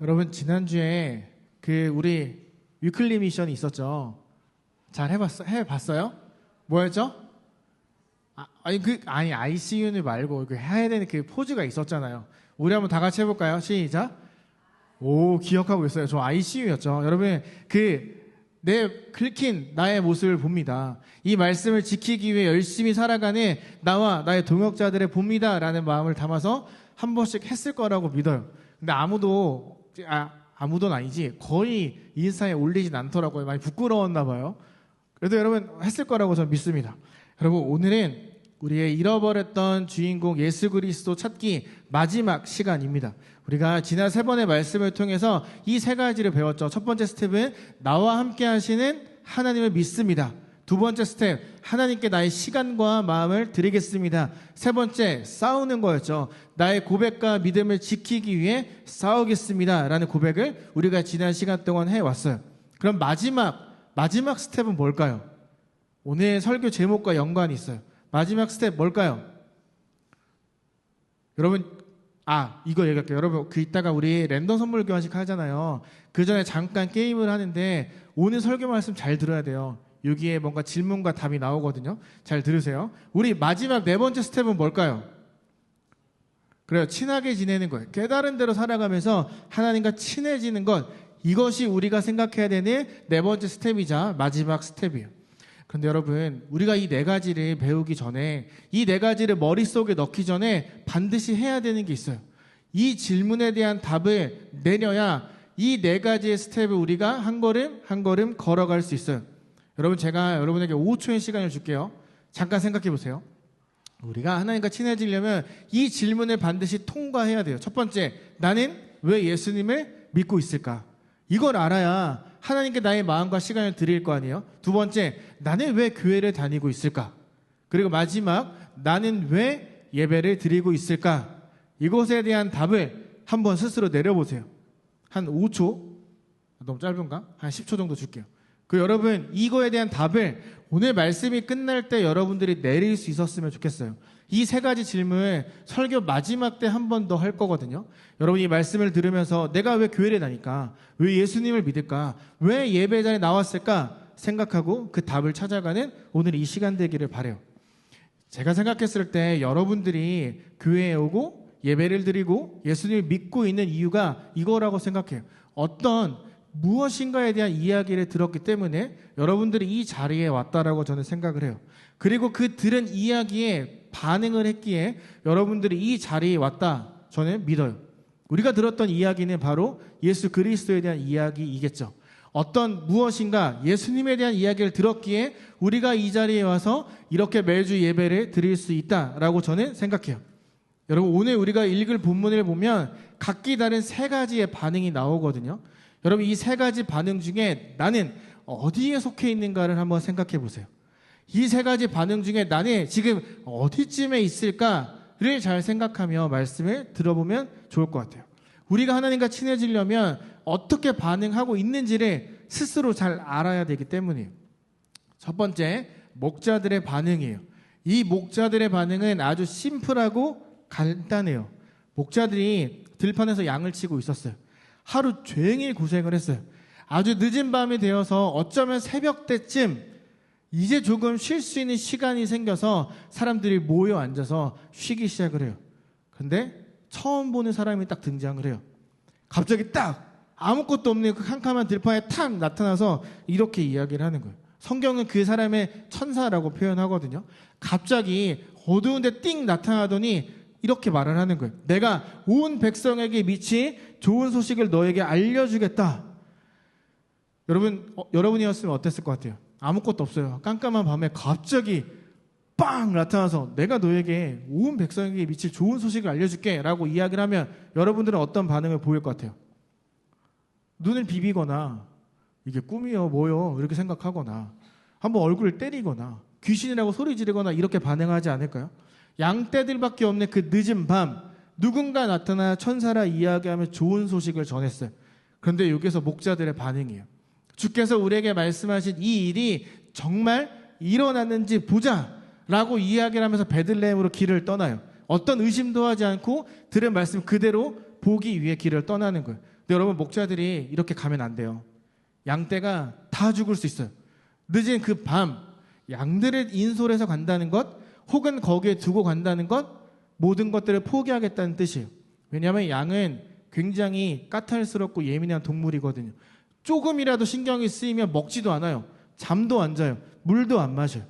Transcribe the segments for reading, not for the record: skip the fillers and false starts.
여러분 지난주에 우리 위클리 미션이 있었죠. 잘 해봤어요? 뭐였죠? 아니 ICU는 말고 해야 되는 그 포즈가 있었잖아요. 우리 한번 다 같이 해볼까요? 시작. 오, 기억하고 있어요. 저 ICU였죠. 여러분 내 긁힌 나의 모습을 봅니다. 이 말씀을 지키기 위해 열심히 살아가는 나와 나의 동역자들을 봅니다 라는 마음을 담아서 한 번씩 했을 거라고 믿어요. 근데 아무도는 아니지, 거의 인스타에 올리진 않더라고요. 많이 부끄러웠나 봐요. 그래도 여러분 했을 거라고 저는 믿습니다. 여러분, 오늘은 우리의 잃어버렸던 주인공 예수 그리스도 찾기 마지막 시간입니다. 우리가 지난 3번의 말씀을 통해서 이 3가지를 배웠죠. 첫 번째 스텝은 나와 함께 하시는 하나님을 믿습니다. 두 번째 스텝, 하나님께 나의 시간과 마음을 드리겠습니다. 세 번째, 싸우는 거였죠. 나의 고백과 믿음을 지키기 위해 싸우겠습니다 라는 고백을 우리가 지난 시간 동안 해왔어요. 그럼 마지막 스텝은 뭘까요? 오늘 설교 제목과 연관이 있어요. 마지막 스텝 뭘까요? 여러분, 이거 얘기할게요. 여러분, 이따가 우리 랜덤 선물 교환식 하잖아요. 그 전에 잠깐 게임을 하는데 오늘 설교 말씀 잘 들어야 돼요. 여기에 뭔가 질문과 답이 나오거든요. 잘 들으세요. 우리 마지막 4번째 스텝은 뭘까요? 그래요. 친하게 지내는 거예요. 깨달은 대로 살아가면서 하나님과 친해지는 것. 이것이 우리가 생각해야 되는 4번째 스텝이자 마지막 스텝이에요. 그런데 여러분, 우리가 이 4가지를 배우기 전에, 이 4가지를 머릿속에 넣기 전에 반드시 해야 되는 게 있어요. 이 질문에 대한 답을 내려야 이 4가지의 스텝을 우리가 한 걸음 한 걸음 걸어갈 수 있어요. 여러분, 제가 여러분에게 5초의 시간을 줄게요. 잠깐 생각해 보세요. 우리가 하나님과 친해지려면 이 질문을 반드시 통과해야 돼요. 첫 번째, 나는 왜 예수님을 믿고 있을까? 이걸 알아야 하나님께 나의 마음과 시간을 드릴 거 아니에요. 두 번째, 나는 왜 교회를 다니고 있을까? 그리고 마지막, 나는 왜 예배를 드리고 있을까? 이것에 대한 답을 한번 스스로 내려보세요. 한 5초? 너무 짧은가? 한 10초 정도 줄게요. 여러분, 이거에 대한 답을 오늘 말씀이 끝날 때 여러분들이 내릴 수 있었으면 좋겠어요. 이 3가지 질문을 설교 마지막 때 한 번 더 할 거거든요. 여러분, 이 말씀을 들으면서 내가 왜 교회를 다닐까? 왜 예수님을 믿을까? 왜 예배자리에 나왔을까? 생각하고 그 답을 찾아가는 오늘 이 시간 되기를 바라요. 제가 생각했을 때 여러분들이 교회에 오고 예배를 드리고 예수님을 믿고 있는 이유가 이거라고 생각해요. 어떤 무엇인가에 대한 이야기를 들었기 때문에 여러분들이 이 자리에 왔다라고 저는 생각을 해요. 그리고 그 들은 이야기에 반응을 했기에 여러분들이 이 자리에 왔다, 저는 믿어요. 우리가 들었던 이야기는 바로 예수 그리스도에 대한 이야기이겠죠. 어떤 무엇인가 예수님에 대한 이야기를 들었기에 우리가 이 자리에 와서 이렇게 매주 예배를 드릴 수 있다라고 저는 생각해요. 여러분, 오늘 우리가 읽을 본문을 보면 각기 다른 3가지의 반응이 나오거든요. 여러분, 이 3가지 반응 중에 나는 어디에 속해 있는가를 한번 생각해 보세요. 이 3가지 반응 중에 나는 지금 어디쯤에 있을까를 잘 생각하며 말씀을 들어보면 좋을 것 같아요. 우리가 하나님과 친해지려면 어떻게 반응하고 있는지를 스스로 잘 알아야 되기 때문이에요. 첫 번째, 목자들의 반응이에요. 이 목자들의 반응은 아주 심플하고 간단해요. 목자들이 들판에서 양을 치고 있었어요. 하루 종일 고생을 했어요. 아주 늦은 밤이 되어서 어쩌면 새벽 때쯤 이제 조금 쉴 수 있는 시간이 생겨서 사람들이 모여 앉아서 쉬기 시작을 해요. 근데 처음 보는 사람이 딱 등장을 해요. 갑자기 딱 아무것도 없는 그 캄캄한 들판에 탁 나타나서 이렇게 이야기를 하는 거예요. 성경은 그 사람의 천사라고 표현하거든요. 갑자기 어두운데 띵 나타나더니 이렇게 말을 하는 거예요. 내가 온 백성에게 미치 좋은 소식을 너에게 알려주겠다. 여러분이었으면 어땠을 것 같아요? 아무것도 없어요. 깜깜한 밤에 갑자기 빵 나타나서 내가 너에게 온 백성에게 미칠 좋은 소식을 알려줄게 라고 이야기를 하면 여러분들은 어떤 반응을 보일 것 같아요? 눈을 비비거나 이게 꿈이요 뭐요 이렇게 생각하거나 한번 얼굴을 때리거나 귀신이라고 소리 지르거나 이렇게 반응하지 않을까요? 양떼들밖에 없는 그 늦은 밤, 누군가 나타나 천사라 이야기하며 좋은 소식을 전했어요. 그런데 여기서 목자들의 반응이에요. 주께서 우리에게 말씀하신 이 일이 정말 일어났는지 보자 라고 이야기를 하면서 베들레헴으로 길을 떠나요. 어떤 의심도 하지 않고 들은 말씀 그대로 보기 위해 길을 떠나는 거예요. 근데 여러분, 목자들이 이렇게 가면 안 돼요. 양떼가 다 죽을 수 있어요. 늦은 그 밤 양들을 인솔해서 간다는 것, 혹은 거기에 두고 간다는 것, 모든 것들을 포기하겠다는 뜻이에요. 왜냐하면 양은 굉장히 까탈스럽고 예민한 동물이거든요. 조금이라도 신경이 쓰이면 먹지도 않아요. 잠도 안 자요. 물도 안 마셔요.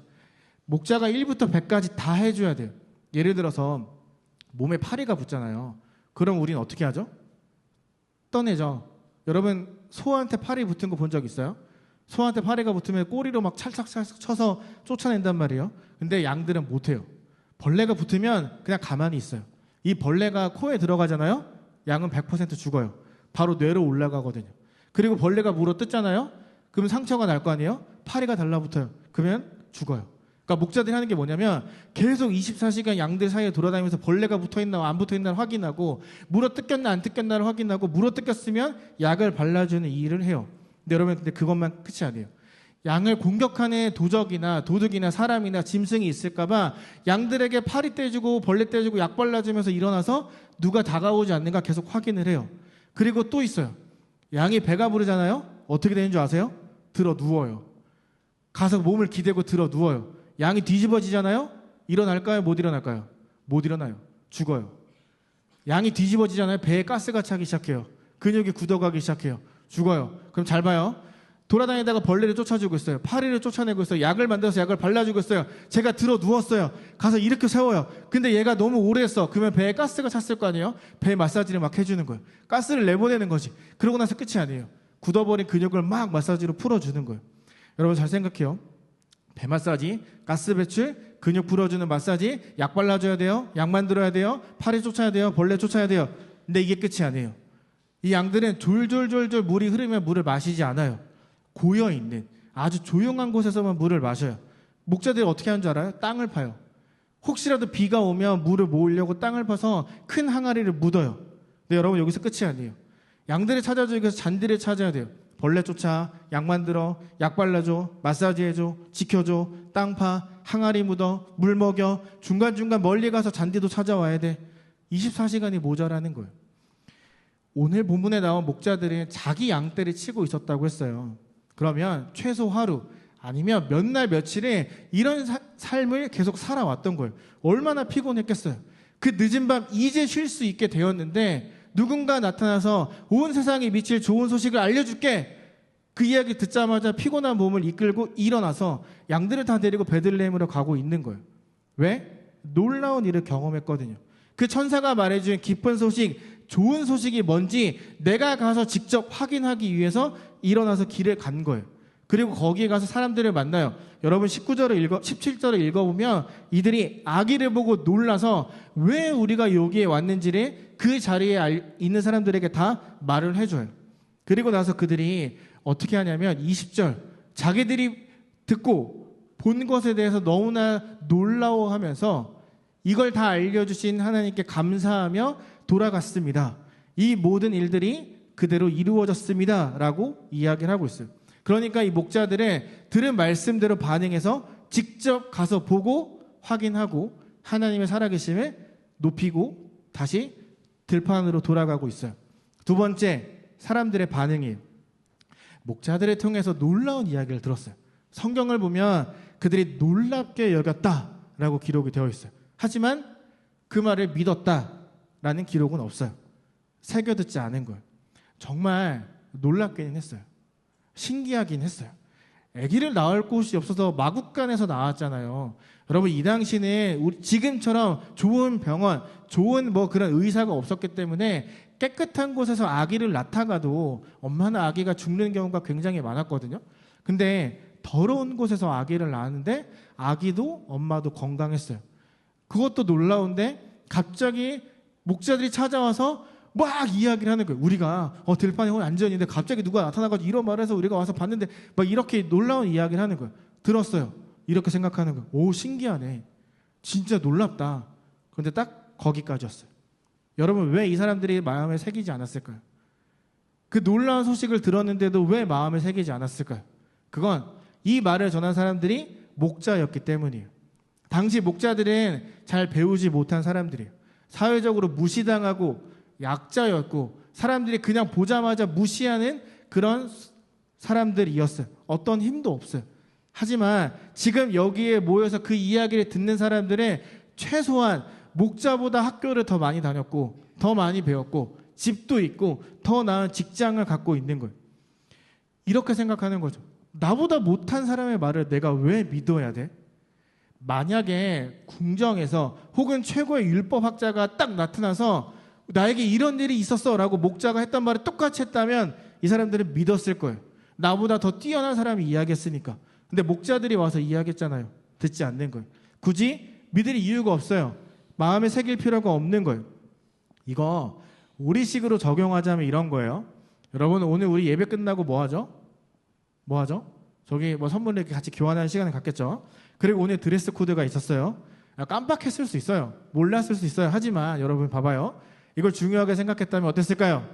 목자가 1부터 100까지 다 해줘야 돼요. 예를 들어서 몸에 파리가 붙잖아요. 그럼 우린 어떻게 하죠? 떠내죠. 여러분, 소한테 파리 붙은 거 본 적 있어요? 소한테 파리가 붙으면 꼬리로 막 찰싹찰싹 쳐서 쫓아낸단 말이에요. 근데 양들은 못해요. 벌레가 붙으면 그냥 가만히 있어요. 이 벌레가 코에 들어가잖아요. 양은 100% 죽어요. 바로 뇌로 올라가거든요. 그리고 벌레가 물어 뜯잖아요. 그러면 상처가 날 거 아니에요? 파리가 달라붙어요. 그러면 죽어요. 그러니까 목자들이 하는 게 뭐냐면 계속 24시간 양들 사이에 돌아다니면서 벌레가 붙어있나 안 붙어있나를 확인하고, 물어 뜯겼나 안 뜯겼나를 확인하고, 물어 뜯겼으면 약을 발라주는 이 일을 해요. 근데 여러분, 근데 그것만 끝이 아니에요. 양을 공격하는 도둑이나 사람이나 짐승이 있을까봐 양들에게 파리 떼주고 벌레 떼주고 약 발라주면서 일어나서 누가 다가오지 않는가 계속 확인을 해요. 그리고 또 있어요. 양이 배가 부르잖아요. 어떻게 되는 줄 아세요? 들어 누워요. 가서 몸을 기대고 들어 누워요. 양이 뒤집어지잖아요. 일어날까요? 못 일어날까요? 못 일어나요. 죽어요. 양이 뒤집어지잖아요. 배에 가스가 차기 시작해요. 근육이 굳어가기 시작해요. 죽어요. 그럼 잘 봐요. 돌아다니다가 벌레를 쫓아주고 있어요. 파리를 쫓아내고 있어요. 약을 만들어서 약을 발라주고 있어요. 제가 들어 누웠어요. 가서 이렇게 세워요. 근데 얘가 너무 오래 했어. 그러면 배에 가스가 찼을 거 아니에요? 배 마사지를 막 해주는 거예요. 가스를 내보내는 거지. 그러고 나서 끝이 아니에요. 굳어버린 근육을 막 마사지로 풀어주는 거예요. 여러분, 잘 생각해요. 배 마사지, 가스 배출, 근육 풀어주는 마사지, 약 발라줘야 돼요. 약 만들어야 돼요. 파리 쫓아야 돼요. 벌레 쫓아야 돼요. 근데 이게 끝이 아니에요. 이 양들은 졸졸졸졸 물이 흐르면 물을 마시지 않아요. 고여있는 아주 조용한 곳에서만 물을 마셔요. 목자들이 어떻게 하는 줄 알아요? 땅을 파요. 혹시라도 비가 오면 물을 모으려고 땅을 파서 큰 항아리를 묻어요. 근데 여러분, 여기서 끝이 아니에요. 양들을 찾아주기 위해서 잔디를 찾아야 돼요. 벌레 쫓아, 약 만들어, 약 발라줘, 마사지해줘, 지켜줘, 땅 파, 항아리 묻어, 물 먹여, 중간중간 멀리 가서 잔디도 찾아와야 돼. 24시간이 모자라는 거예요. 오늘 본문에 나온 목자들은 자기 양떼를 치고 있었다고 했어요. 그러면 최소 하루 아니면 몇 날 며칠에 이런 삶을 계속 살아왔던 거예요. 얼마나 피곤했겠어요. 그 늦은 밤 이제 쉴 수 있게 되었는데 누군가 나타나서 온 세상에 미칠 좋은 소식을 알려줄게. 그 이야기 듣자마자 피곤한 몸을 이끌고 일어나서 양들을 다 데리고 베들레헴으로 가고 있는 거예요. 왜? 놀라운 일을 경험했거든요. 그 천사가 말해준 기쁜 소식, 좋은 소식이 뭔지 내가 가서 직접 확인하기 위해서 일어나서 길을 간 거예요. 그리고 거기에 가서 사람들을 만나요. 여러분, 17절을 읽어보면 이들이 아기를 보고 놀라서 왜 우리가 여기에 왔는지를 그 자리에 있는 사람들에게 다 말을 해줘요. 그리고 나서 그들이 어떻게 하냐면 20절, 자기들이 듣고 본 것에 대해서 너무나 놀라워하면서 이걸 다 알려주신 하나님께 감사하며 돌아갔습니다. 이 모든 일들이 그대로 이루어졌습니다. 라고 이야기를 하고 있어요. 그러니까 이 목자들은 들은 말씀대로 반응해서 직접 가서 보고 확인하고 하나님의 살아계심을 높이고 다시 들판으로 돌아가고 있어요. 두 번째, 사람들의 반응이에요. 목자들을 통해서 놀라운 이야기를 들었어요. 성경을 보면 그들이 놀랍게 여겼다라고 기록이 되어 있어요. 하지만 그 말을 믿었다라는 기록은 없어요. 새겨듣지 않은 거예요. 정말 놀랍기는 했어요. 신기하긴 했어요. 아기를 낳을 곳이 없어서 마국간에서 낳았잖아요. 여러분, 이 당시는 우리 지금처럼 좋은 병원, 좋은 그런 의사가 없었기 때문에 깨끗한 곳에서 아기를 낳다가도 엄마나 아기가 죽는 경우가 굉장히 많았거든요. 근데 더러운 곳에서 아기를 낳았는데 아기도 엄마도 건강했어요. 그것도 놀라운데 갑자기 목자들이 찾아와서 막 이야기를 하는 거예요. 우리가 들판에 앉아있는데 갑자기 누가 나타나가지고 이런 말을 해서 우리가 와서 봤는데 막 이렇게 놀라운 이야기를 하는 거예요. 들었어요. 이렇게 생각하는 거예요. 오, 신기하네. 진짜 놀랍다. 그런데 딱 거기까지였어요. 여러분, 왜 이 사람들이 마음에 새기지 않았을까요? 그 놀라운 소식을 들었는데도 왜 마음에 새기지 않았을까요? 그건 이 말을 전한 사람들이 목자였기 때문이에요. 당시 목자들은 잘 배우지 못한 사람들이에요. 사회적으로 무시당하고 약자였고 사람들이 그냥 보자마자 무시하는 그런 사람들이었어요. 어떤 힘도 없어요. 하지만 지금 여기에 모여서 그 이야기를 듣는 사람들은 최소한 목자보다 학교를 더 많이 다녔고 더 많이 배웠고 집도 있고 더 나은 직장을 갖고 있는 거예요. 이렇게 생각하는 거죠. 나보다 못한 사람의 말을 내가 왜 믿어야 돼? 만약에 궁정에서 혹은 최고의 율법학자가 딱 나타나서 나에게 이런 일이 있었어 라고 목자가 했던 말을 똑같이 했다면 이 사람들은 믿었을 거예요. 나보다 더 뛰어난 사람이 이야기했으니까. 근데 목자들이 와서 이야기했잖아요. 듣지 않는 거예요. 굳이 믿을 이유가 없어요. 마음에 새길 필요가 없는 거예요. 이거 우리식으로 적용하자면 이런 거예요. 여러분 오늘 우리 예배 끝나고 뭐 하죠? 뭐 하죠? 저기 뭐 선물을 이렇게 같이 교환하는 시간을 갖겠죠. 그리고 오늘 드레스 코드가 있었어요. 깜빡했을 수 있어요. 몰랐을 수 있어요. 하지만 여러분 봐봐요. 이걸 중요하게 생각했다면 어땠을까요?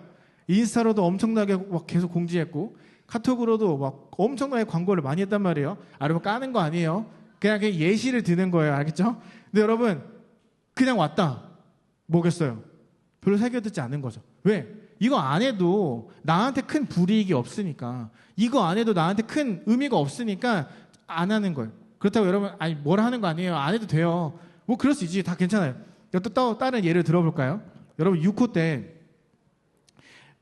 인스타로도 엄청나게 막 계속 공지했고 카톡으로도 막 엄청나게 광고를 많이 했단 말이에요. 여러분 까는 거 아니에요. 그냥 예시를 드는 거예요. 알겠죠? 근데 여러분 그냥 왔다. 뭐겠어요? 별로 새겨듣지 않는 거죠. 왜? 이거 안 해도 나한테 큰 불이익이 없으니까, 이거 안 해도 나한테 큰 의미가 없으니까 안 하는 거예요. 그렇다고 여러분 아니 뭘 하는 거 아니에요. 안 해도 돼요. 뭐 그럴 수 있지. 다 괜찮아요. 또 다른 예를 들어볼까요? 여러분 6호 때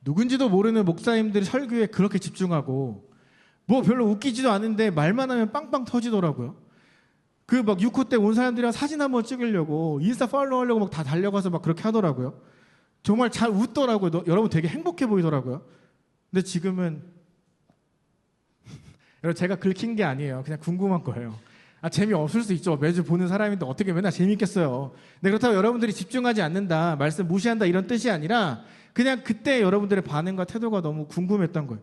누군지도 모르는 목사님들이 설교에 그렇게 집중하고 뭐 별로 웃기지도 않은데 말만 하면 빵빵 터지더라고요. 그 막 6호 때 온 사람들이랑 사진 한번 찍으려고 인스타 팔로우 하려고 막 다 달려가서 막 그렇게 하더라고요. 정말 잘 웃더라고요. 여러분 되게 행복해 보이더라고요. 근데 지금은 여러분 제가 긁힌 게 아니에요. 그냥 궁금한 거예요. 재미없을 수 있죠. 매주 보는 사람인데 어떻게 맨날 재밌겠어요. 근데 그렇다고 여러분들이 집중하지 않는다, 말씀 무시한다 이런 뜻이 아니라 그냥 그때 여러분들의 반응과 태도가 너무 궁금했던 거예요.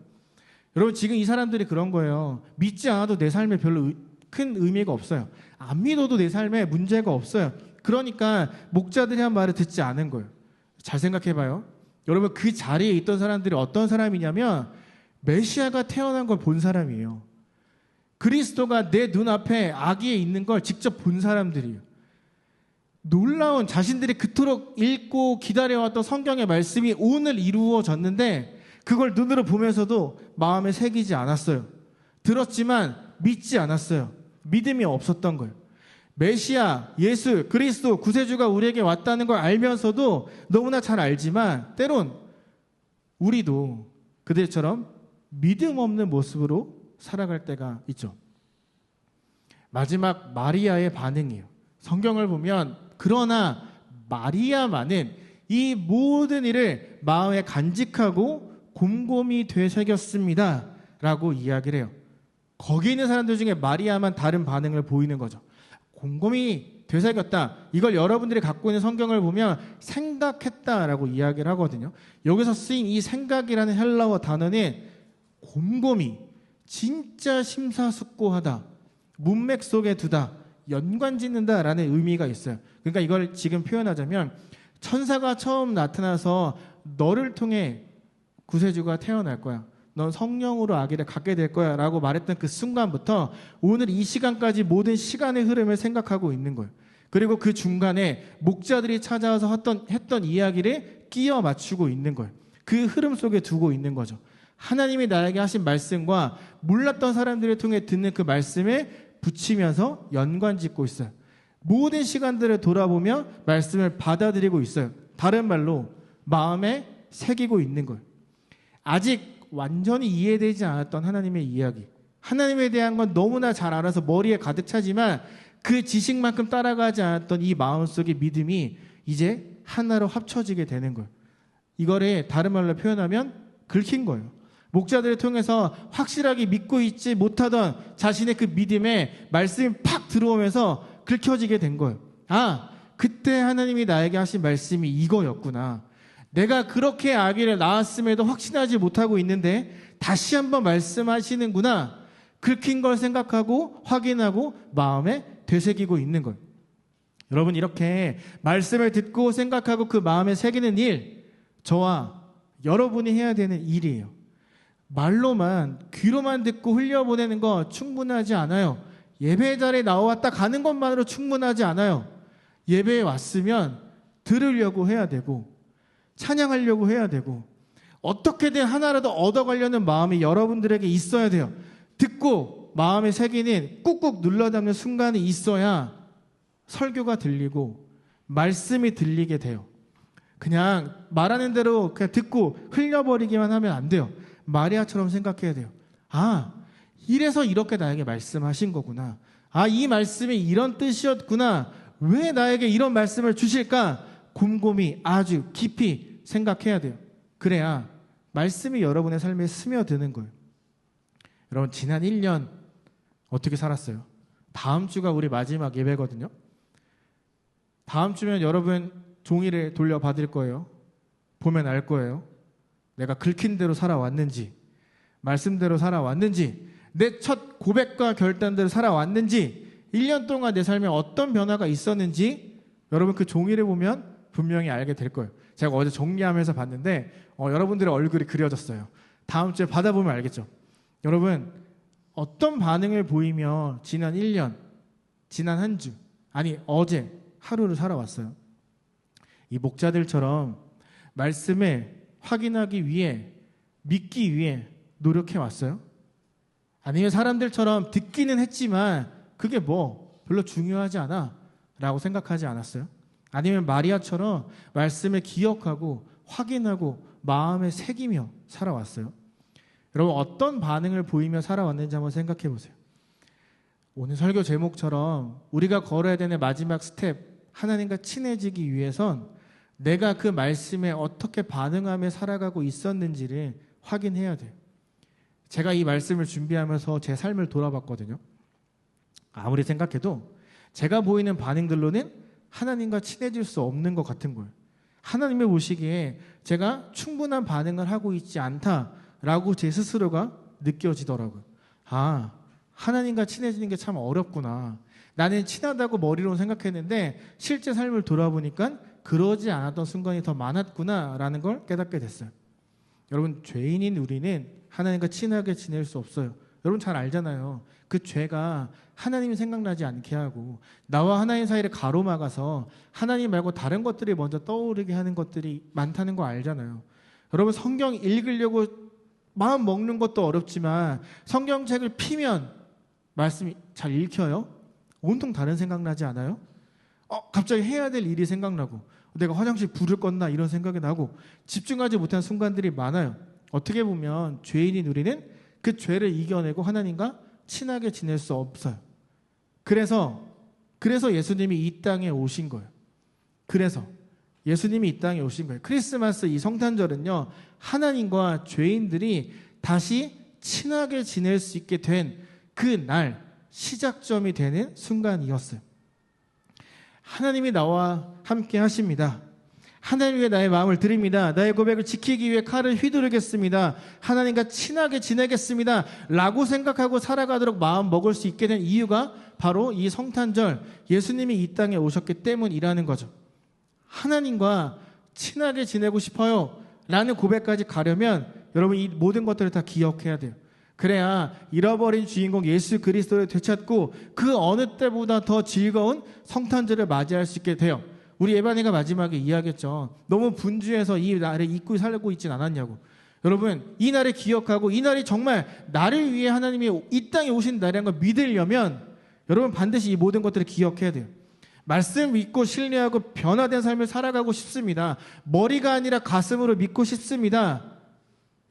여러분 지금 이 사람들이 그런 거예요. 믿지 않아도 내 삶에 별로 큰 의미가 없어요. 안 믿어도 내 삶에 문제가 없어요. 그러니까 목자들이 한 말을 듣지 않은 거예요. 잘 생각해봐요. 여러분 그 자리에 있던 사람들이 어떤 사람이냐면 메시아가 태어난 걸 본 사람이에요. 그리스도가 내 눈앞에 아기에 있는 걸 직접 본 사람들이에요. 놀라운, 자신들이 그토록 읽고 기다려왔던 성경의 말씀이 오늘 이루어졌는데 그걸 눈으로 보면서도 마음에 새기지 않았어요. 들었지만 믿지 않았어요. 믿음이 없었던 거예요. 메시아, 예수, 그리스도, 구세주가 우리에게 왔다는 걸 알면서도 너무나 잘 알지만 때론 우리도 그들처럼 믿음 없는 모습으로 살아갈 때가 있죠. 마지막 마리아의 반응이에요. 성경을 보면 그러나 마리아만은 이 모든 일을 마음에 간직하고 곰곰이 되새겼습니다 라고 이야기를 해요. 거기 있는 사람들 중에 마리아만 다른 반응을 보이는 거죠. 곰곰이 되새겼다. 이걸 여러분들이 갖고 있는 성경을 보면 생각했다라고 이야기를 하거든요. 여기서 쓰인 이 생각이라는 헬라어 단어는 곰곰이, 진짜 심사숙고하다, 문맥 속에 두다, 연관짓는다라는 의미가 있어요. 그러니까 이걸 지금 표현하자면 천사가 처음 나타나서 너를 통해 구세주가 태어날 거야. 넌 성령으로 아기를 갖게 될 거야 라고 말했던 그 순간부터 오늘 이 시간까지 모든 시간의 흐름을 생각하고 있는 거예요. 그리고 그 중간에 목자들이 찾아와서 했던 이야기를 끼워 맞추고 있는 거예요. 그 흐름 속에 두고 있는 거죠. 하나님이 나에게 하신 말씀과 몰랐던 사람들을 통해 듣는 그 말씀에 붙이면서 연관짓고 있어요. 모든 시간들을 돌아보며 말씀을 받아들이고 있어요. 다른 말로 마음에 새기고 있는 거예요. 아직 완전히 이해되지 않았던 하나님의 이야기, 하나님에 대한 건 너무나 잘 알아서 머리에 가득 차지만 그 지식만큼 따라가지 않았던 이 마음속의 믿음이 이제 하나로 합쳐지게 되는 거예요. 이거를 다른 말로 표현하면 긁힌 거예요. 목자들을 통해서 확실하게 믿고 있지 못하던 자신의 그 믿음에 말씀이 팍 들어오면서 긁혀지게 된 거예요. 그때 하나님이 나에게 하신 말씀이 이거였구나. 내가 그렇게 아기를 낳았음에도 확신하지 못하고 있는데 다시 한번 말씀하시는구나. 긁힌 걸 생각하고 확인하고 마음에 되새기고 있는 거예요. 여러분 이렇게 말씀을 듣고 생각하고 그 마음에 새기는 일, 저와 여러분이 해야 되는 일이에요. 말로만, 귀로만 듣고 흘려보내는 거 충분하지 않아요. 예배 자리에 나왔다 가는 것만으로 충분하지 않아요. 예배에 왔으면 들으려고 해야 되고 찬양하려고 해야 되고 어떻게든 하나라도 얻어가려는 마음이 여러분들에게 있어야 돼요. 듣고 마음에 새기는 꾹꾹 눌러담는 순간이 있어야 설교가 들리고 말씀이 들리게 돼요. 그냥 말하는 대로 그냥 듣고 흘려버리기만 하면 안 돼요. 마리아처럼 생각해야 돼요. 아, 이래서 이렇게 나에게 말씀하신 거구나. 아, 이 말씀이 이런 뜻이었구나. 왜 나에게 이런 말씀을 주실까? 곰곰이 아주 깊이 생각해야 돼요. 그래야 말씀이 여러분의 삶에 스며드는 거예요. 여러분, 지난 1년 어떻게 살았어요? 다음 주가 우리 마지막 예배거든요. 다음 주면 여러분 종이를 돌려받을 거예요. 보면 알 거예요. 내가 긁힌 대로 살아왔는지, 말씀대로 살아왔는지, 내 첫 고백과 결단대로 살아왔는지, 1년 동안 내 삶에 어떤 변화가 있었는지 여러분 그 종이를 보면 분명히 알게 될 거예요. 제가 어제 정리하면서 봤는데 여러분들의 얼굴이 그려졌어요. 다음 주에 받아보면 알겠죠. 여러분, 어떤 반응을 보이며 지난 1년, 지난 한 주, 아니 어제 하루를 살아왔어요. 이 목자들처럼 말씀을 확인하기 위해, 믿기 위해 노력해 왔어요? 아니면 사람들처럼 듣기는 했지만 그게 뭐 별로 중요하지 않아 라고 생각하지 않았어요? 아니면 마리아처럼 말씀을 기억하고 확인하고 마음에 새기며 살아왔어요? 여러분, 어떤 반응을 보이며 살아왔는지 한번 생각해 보세요. 오늘 설교 제목처럼 우리가 걸어야 되는 마지막 스텝, 하나님과 친해지기 위해선 내가 그 말씀에 어떻게 반응하며 살아가고 있었는지를 확인해야 돼요. 제가 이 말씀을 준비하면서 제 삶을 돌아봤거든요. 아무리 생각해도 제가 보이는 반응들로는 하나님과 친해질 수 없는 것 같은 거예요. 하나님이 보시기에 제가 충분한 반응을 하고 있지 않다라고 제 스스로가 느껴지더라고요. 아, 하나님과 친해지는 게 참 어렵구나. 나는 친하다고 머리로 생각했는데 실제 삶을 돌아보니까 그러지 않았던 순간이 더 많았구나라는 걸 깨닫게 됐어요. 여러분, 죄인인 우리는 하나님과 친하게 지낼 수 없어요. 여러분 잘 알잖아요. 그 죄가 하나님이 생각나지 않게 하고 나와 하나님 사이를 가로막아서 하나님 말고 다른 것들이 먼저 떠오르게 하는 것들이 많다는 거 알잖아요. 여러분, 성경 읽으려고 마음 먹는 것도 어렵지만 성경책을 피면 말씀이 잘 읽혀요? 온통 다른 생각 나지 않아요? 갑자기 해야 될 일이 생각나고 내가 화장실 불을 껐나 이런 생각이 나고 집중하지 못한 순간들이 많아요. 어떻게 보면 죄인인 우리는 그 죄를 이겨내고 하나님과 친하게 지낼 수 없어요. 그래서 예수님이 이 땅에 오신 거예요. 그래서 예수님이 이 땅에 오신 거예요. 크리스마스 이 성탄절은요, 하나님과 죄인들이 다시 친하게 지낼 수 있게 된 그 날, 시작점이 되는 순간이었어요. 하나님이 나와 함께 하십니다. 하나님 위해 나의 마음을 드립니다. 나의 고백을 지키기 위해 칼을 휘두르겠습니다. 하나님과 친하게 지내겠습니다. 라고 생각하고 살아가도록 마음 먹을 수 있게 된 이유가 바로 이 성탄절, 예수님이 이 땅에 오셨기 때문이라는 거죠. 하나님과 친하게 지내고 싶어요 라는 고백까지 가려면 여러분 이 모든 것들을 다 기억해야 돼요. 그래야 잃어버린 주인공 예수 그리스도를 되찾고 그 어느 때보다 더 즐거운 성탄절을 맞이할 수 있게 돼요. 우리 예반이가 마지막에 이야기했죠. 너무 분주해서 이 날을 잊고 살고 있진 않았냐고. 여러분, 이 날을 기억하고 이 날이 정말 나를 위해 하나님이 이 땅에 오신 날이라는 걸 믿으려면 여러분 반드시 이 모든 것들을 기억해야 돼요. 말씀 믿고 신뢰하고 변화된 삶을 살아가고 싶습니다. 머리가 아니라 가슴으로 믿고 싶습니다.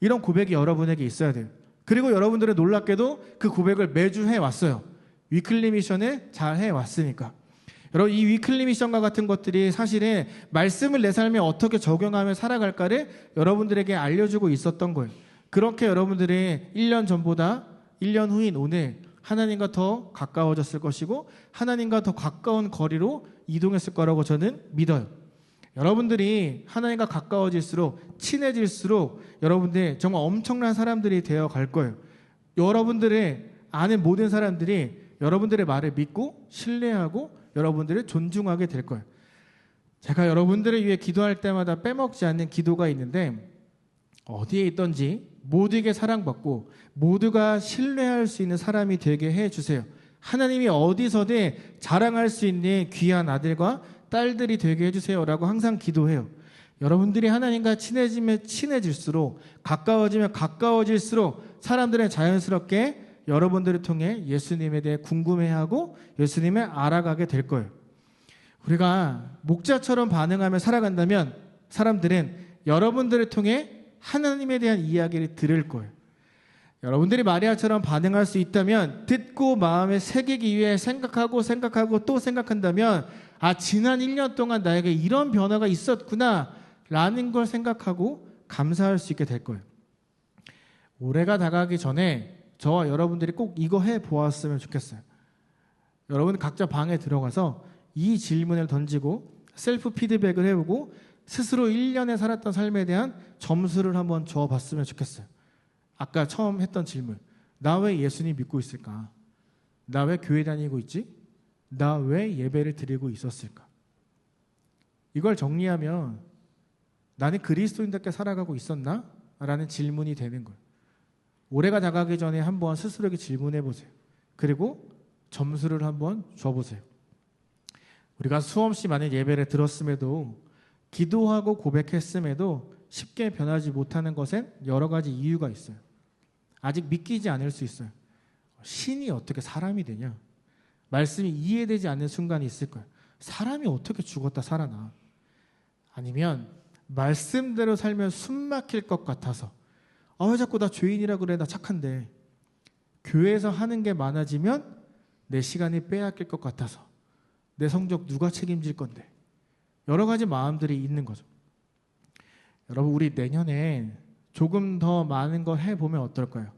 이런 고백이 여러분에게 있어야 돼요. 그리고 여러분들은 놀랍게도 그 고백을 매주 해왔어요. 위클리 미션을 잘 해왔으니까. 여러분, 이 위클리 미션과 같은 것들이 사실은 말씀을 내 삶에 어떻게 적용하며 살아갈까를 여러분들에게 알려주고 있었던 거예요. 그렇게 여러분들이 1년 전보다 1년 후인 오늘 하나님과 더 가까워졌을 것이고 하나님과 더 가까운 거리로 이동했을 거라고 저는 믿어요. 여러분들이 하나님과 가까워질수록 친해질수록 여러분들 정말 엄청난 사람들이 되어 갈 거예요. 여러분들의 아는 모든 사람들이 여러분들의 말을 믿고 신뢰하고 여러분들을 존중하게 될 거예요. 제가 여러분들을 위해 기도할 때마다 빼먹지 않는 기도가 있는데 어디에 있든지 모두에게 사랑받고 모두가 신뢰할 수 있는 사람이 되게 해주세요. 하나님이 어디서든 자랑할 수 있는 귀한 아들과 딸들이 되게 해주세요 라고 항상 기도해요. 여러분들이 하나님과 친해지면 친해질수록, 가까워지면 가까워질수록 사람들은 자연스럽게 여러분들을 통해 예수님에 대해 궁금해하고 예수님을 알아가게 될 거예요. 우리가 목자처럼 반응하며 살아간다면 사람들은 여러분들을 통해 하나님에 대한 이야기를 들을 거예요. 여러분들이 마리아처럼 반응할 수 있다면, 듣고 마음에 새기기 위해 생각하고 또 생각한다면, 아, 지난 1년 동안 나에게 이런 변화가 있었구나 라는 걸 생각하고 감사할 수 있게 될 거예요. 올해가 다가가기 전에 저와 여러분들이 꼭 이거 해보았으면 좋겠어요. 여러분 각자 방에 들어가서 이 질문을 던지고 셀프 피드백을 해보고 스스로 1년에 살았던 삶에 대한 점수를 한번 줘봤으면 좋겠어요. 아까 처음 했던 질문, 나 왜 예수님 믿고 있을까? 나 왜 교회 다니고 있지? 나 왜 예배를 드리고 있었을까? 이걸 정리하면 나는 그리스도인답게 살아가고 있었나? 라는 질문이 되는 거예요. 올해가 다가가기 전에 한번 스스로에게 질문해 보세요. 그리고 점수를 한번 줘보세요. 우리가 수없이 많은 예배를 들었음에도, 기도하고 고백했음에도 쉽게 변하지 못하는 것엔 여러 가지 이유가 있어요. 아직 믿기지 않을 수 있어요. 신이 어떻게 사람이 되냐? 말씀이 이해되지 않는 순간이 있을 거예요. 사람이 어떻게 죽었다 살아나? 아니면 말씀대로 살면 숨 막힐 것 같아서, 왜 자꾸 나 죄인이라 그래, 나 착한데. 교회에서 하는 게 많아지면 내 시간이 빼앗길 것 같아서, 내 성적 누가 책임질 건데. 여러 가지 마음들이 있는 거죠. 여러분, 우리 내년에 조금 더 많은 걸 해보면 어떨까요?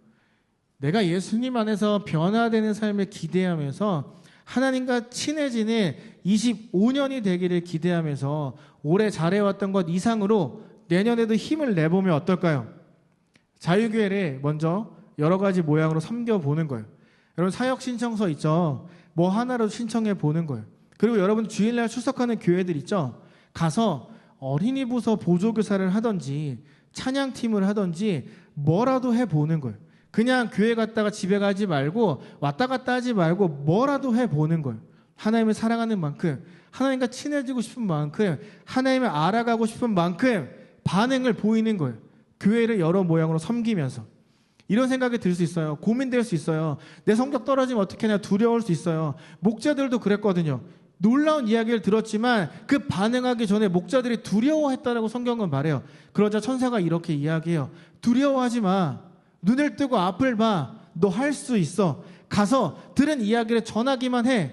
내가 예수님 안에서 변화되는 삶을 기대하면서 하나님과 친해지는 25년이 되기를 기대하면서 올해 잘해왔던 것 이상으로 내년에도 힘을 내보면 어떨까요? 자유교회를 먼저 여러 가지 모양으로 섬겨보는 거예요. 여러분, 사역 신청서 있죠? 뭐 하나로 신청해 보는 거예요. 그리고 여러분, 주일날 출석하는 교회들 있죠? 가서 어린이 부서 보조교사를 하든지 찬양팀을 하든지 뭐라도 해보는 거예요. 그냥 교회 갔다가 집에 가지 말고, 왔다 갔다 하지 말고 뭐라도 해보는 거예요. 하나님을 사랑하는 만큼, 하나님과 친해지고 싶은 만큼, 하나님을 알아가고 싶은 만큼 반응을 보이는 거예요. 교회를 여러 모양으로 섬기면서. 이런 생각이 들 수 있어요. 고민될 수 있어요. 내 성적 떨어지면 어떻게 하냐 두려울 수 있어요. 목자들도 그랬거든요. 놀라운 이야기를 들었지만 그 반응하기 전에 목자들이 두려워했다라고 성경은 말해요. 그러자 천사가 이렇게 이야기해요. 두려워하지 마. 눈을 뜨고 앞을 봐. 너 할 수 있어. 가서 들은 이야기를 전하기만 해.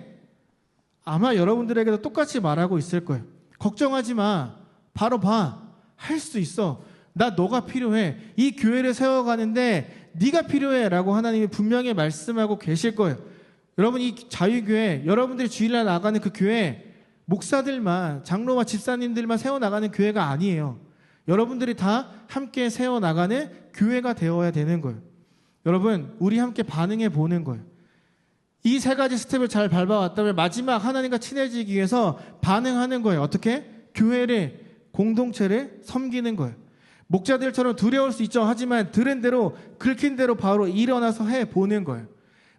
아마 여러분들에게도 똑같이 말하고 있을 거예요. 걱정하지 마. 바로 봐. 할 수 있어. 나 너가 필요해. 이 교회를 세워가는데 네가 필요해 라고 하나님이 분명히 말씀하고 계실 거예요. 여러분, 이 자유교회, 여러분들이 주일날 나가는 그 교회, 목사들만, 장로와 집사님들만 세워나가는 교회가 아니에요. 여러분들이 다 함께 세워나가는 교회가 되어야 되는 거예요. 여러분, 우리 함께 반응해 보는 거예요. 이 세 가지 스텝을 잘 밟아왔다면 마지막 하나님과 친해지기 위해서 반응하는 거예요. 어떻게? 교회를, 공동체를 섬기는 거예요. 목자들처럼 두려울 수 있죠. 하지만 들은 대로, 긁힌 대로 바로 일어나서 해보는 거예요.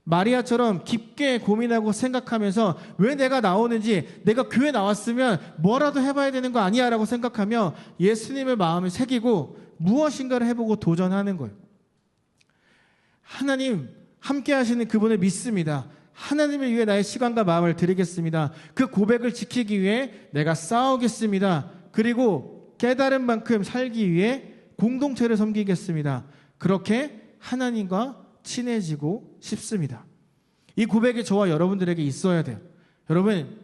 마리아처럼 깊게 고민하고 생각하면서 왜 내가 나오는지, 내가 교회 나왔으면 뭐라도 해봐야 되는 거 아니야 라고 생각하며 예수님의 마음을 새기고 무엇인가를 해보고 도전하는 거예요. 하나님 함께 하시는 그분을 믿습니다. 하나님을 위해 나의 시간과 마음을 드리겠습니다. 그 고백을 지키기 위해 내가 싸우겠습니다. 그리고 깨달은 만큼 살기 위해 공동체를 섬기겠습니다. 그렇게 하나님과 친해지고 싶습니다. 이 고백이 저와 여러분들에게 있어야 돼요. 여러분,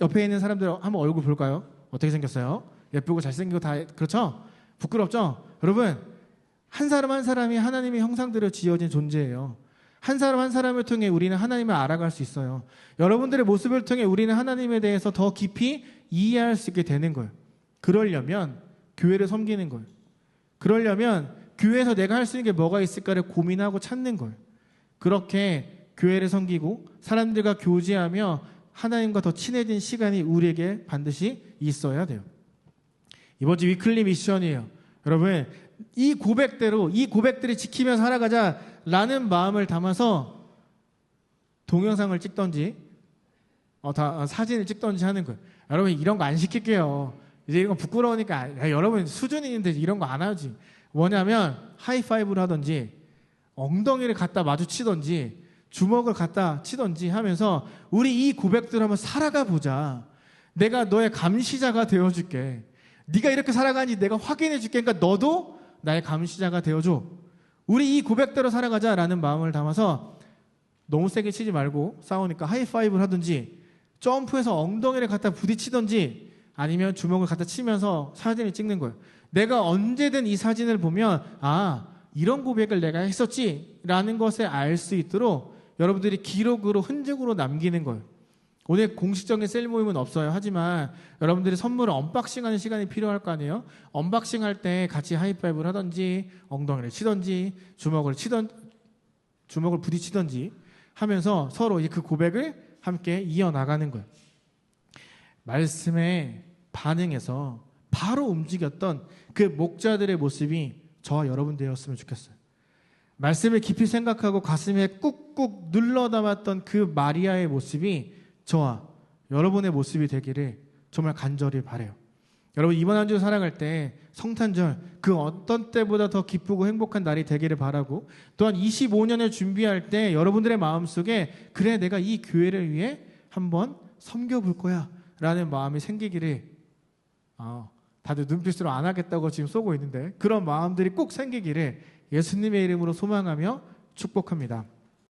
옆에 있는 사람들 한번 얼굴 볼까요? 어떻게 생겼어요? 예쁘고 잘생기고 다 그렇죠? 부끄럽죠? 여러분, 한 사람 한 사람이 하나님의 형상대로 지어진 존재예요. 한 사람 한 사람을 통해 우리는 하나님을 알아갈 수 있어요. 여러분들의 모습을 통해 우리는 하나님에 대해서 더 깊이 이해할 수 있게 되는 거예요. 그러려면 교회를 섬기는 거예요. 그러려면 교회에서 내가 할 수 있는 게 뭐가 있을까를 고민하고 찾는 거예요. 그렇게 교회를 섬기고 사람들과 교제하며 하나님과 더 친해진 시간이 우리에게 반드시 있어야 돼요. 이번 주 위클리 미션이에요. 여러분, 이 고백대로, 이 고백들을 지키며 살아가자라는 마음을 담아서 동영상을 찍던지 사진을 찍던지 하는 거예요. 여러분, 이런 거 안 시킬게요. 이제 이런 거 부끄러우니까 야, 여러분 수준이 있는데 이런 거 안 하지. 뭐냐면 하이파이브를 하든지 엉덩이를 갖다 마주치든지 주먹을 갖다 치든지 하면서 우리 이 고백들 한번 살아가 보자. 내가 너의 감시자가 되어줄게. 네가 이렇게 살아가니 내가 확인해줄게. 그러니까 너도 나의 감시자가 되어줘. 우리 이 고백대로 살아가자라는 마음을 담아서 너무 세게 치지 말고 싸우니까 하이파이브를 하든지 점프해서 엉덩이를 갖다 부딪히든지 아니면 주먹을 갖다 치면서 사진을 찍는 거예요. 내가 언제든 이 사진을 보면 아 이런 고백을 내가 했었지라는 것을 알 수 있도록 여러분들이 기록으로 흔적으로 남기는 거예요. 오늘 공식적인 셀 모임은 없어요. 하지만 여러분들이 선물을 언박싱하는 시간이 필요할 거 아니에요. 언박싱할 때 같이 하이파이브를 하든지 엉덩이를 치든지 주먹을 부딪히든지 하면서 서로 그 고백을 함께 이어나가는 거예요. 말씀에 반응해서 바로 움직였던 그 목자들의 모습이 저와 여러분 되었으면 좋겠어요. 말씀을 깊이 생각하고 가슴에 꾹꾹 눌러 담았던 그 마리아의 모습이 저와 여러분의 모습이 되기를 정말 간절히 바라요. 여러분 이번 한 주 살아갈 때 성탄절 그 어떤 때보다 더 기쁘고 행복한 날이 되기를 바라고 또한 25년을 준비할 때 여러분들의 마음속에 그래 내가 이 교회를 위해 한번 섬겨볼 거야 라는 마음이 생기기를 다들 눈빛으로 안 하겠다고 지금 쏘고 있는데 그런 마음들이 꼭 생기기를 예수님의 이름으로 소망하며 축복합니다.